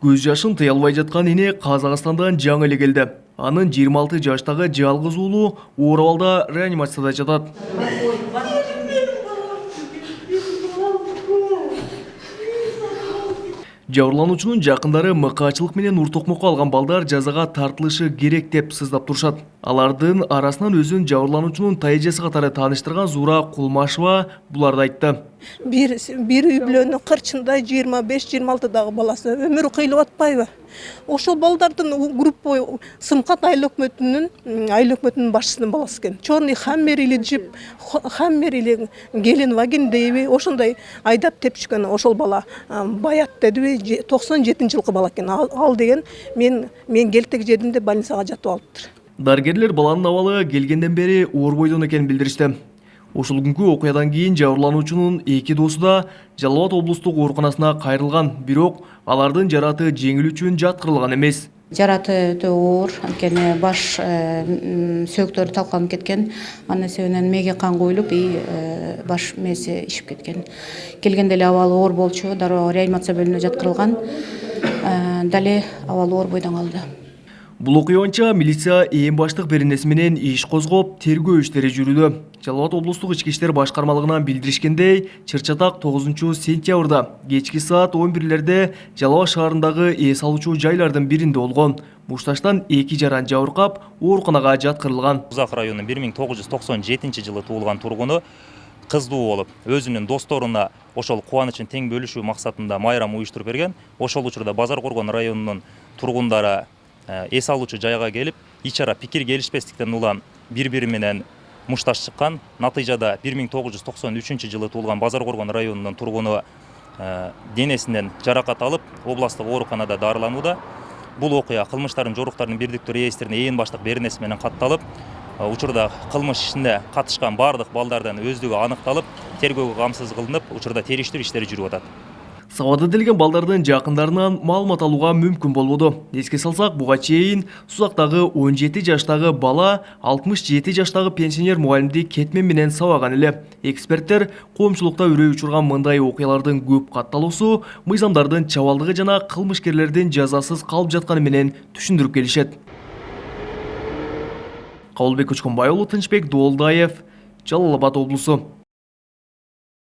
Көз жашын тыя албай жаткан эне Казакстандан жаңы эле келди. Анын 26 жаштагы жалгыз уулу Ооралда реанимацияда жатат. Жабырлануучунун жакындары мыкаачылык менен ур токмокко алган балдар жазага тартылышы керек деп сыздап турушат. Алардын арасынан өзүн жабырлануучунун тайжасы катары тааныштырган Зура Кулмашева буларды айтты. Бир үй бүлөнүн кырчындай 25-26 баласы өмүрү кыйылып атпайбы? Ошол балдардын группа Сымкат айыл өкмөтүнүн башчысынын баласы экен. Чорный хаммер или джип, хаммер или Геленваген дейби, ошондой айдап тепчүкөн ошол бала баят дедиби, 97-жылкы бала экен. Ал деген мен келтек жеринде больницага жатып алыптыр. Дарыгерлер баланын абалы келгенден бери оор бойдон экенин билдиришти. Ошол күнкү окуядан кийин жабырлануучунун эки досу да Жалал Абад облустук ооруканасына кайрылган, бирок алардын жараты жеңил үчүн жаткырылган эмес. Жараты өтө оор, анткени баш сөөктөрү талкаланып кеткен, анын себебинен мээге кан куюлуп, баш мээси ишип кеткен. Келгенде эле абалы оор болчу, дароо реанимация бөлүмүнө жаткырылган, дале абалы оор бойдон калды. Бул окуя боюнча милиция ээн баштык беренеси менен иш козгоп, тергөө иштери жүрүүдө. Жалал Абад облустук ички иштер башкармалыгынан билдиришкендей, Чыр-Чатак 9-сентябрда кечки саат 11-лерде Жалал Абад шаарындагы эс алуучу жайлардын биринде болгон. Мушташтан 2 жаран жабыркап, ооруканага жаткырылган. Узак районунун 1997-жылы туулган тургуну кыздуу болуп, өзүнүн досторуна ошол кубанычын тең бөлүшүү максатында майрам уюштуруп берген. Ошол учурда Базар Коргон районунун тургундары эс алуучу жайга келип, ич ара пикир келишпестиктен улам бири-бири менен мушташ чыккан. Натыйжада 1993-жылы туулган Базар Коргон районунун тургуну денесинен жаракат алып, областтык ооруканада дарыланууда. Бул окуя кылмыштардын жоруктардын бирдиктүү реестерине ээн баштык беренеси менен катталып, учурда кылмыш ишине катышкан бардык балдардын өздүгү аныкталып, тергөөгө камсыз кылынып, учурда териштирүү иштери жүрүп атат. Сабады делген балдардын жакындарынан маалымат алууга мүмкүн болбоду. Эске салсак, буга чейин Сузактагы 17 жаштагы бала 67 жаштагы пенсионер мугалимди кетмен менен сабаган эле. Эксперттер коомчулукта үрөй учурган мындай окуялардын көп катталуусу мыйзамдардын чабалдыгы жана кылмышкерлердин жазасыз калып жатканы менен түшүндүрүп келишет. Кабылбек Көчкөнбай уулу, Тынчбек Доолдаев, Жалал Абад облусу.